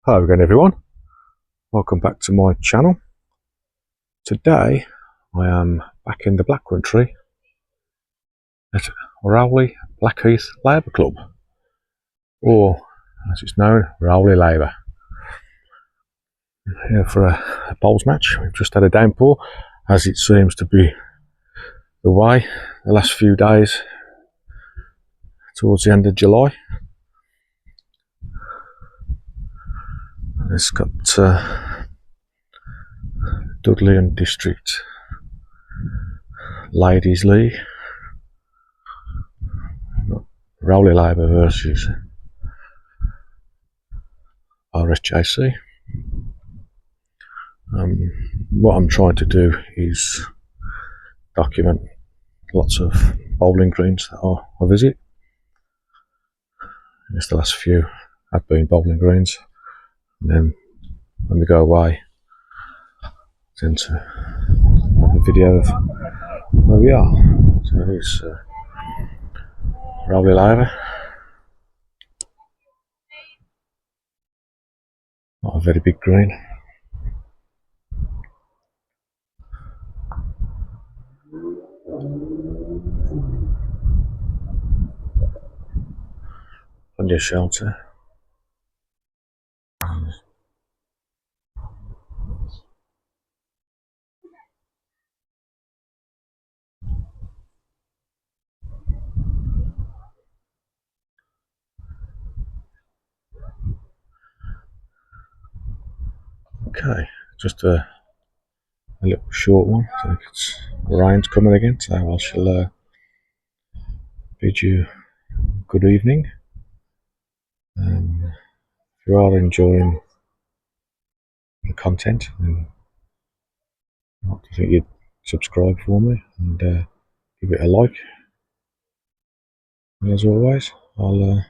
Hello again everyone, welcome back to my channel. Today I am back in the Black Country at Rowley Blackheath Labour Club, or as it's known, Rowley Labour. Here for a bowls match. We've just had a downpour, as it seems to be the way the last few days towards the end of July. It's got Dudley and District Ladies League, Rowley Labour versus RSJC. What I'm trying to do is document lots of bowling greens that I visit. I guess the last few have been bowling greens, and then when we go away, tend to have a video of where we are. So here's Rowley Labour. Not a very big green. Plenty of shelter. Okay, just a little short one. I think it's rain's coming again, so I shall bid you good evening. If you are enjoying the content, then I think you'd subscribe for me and give it a like. And as always, I'll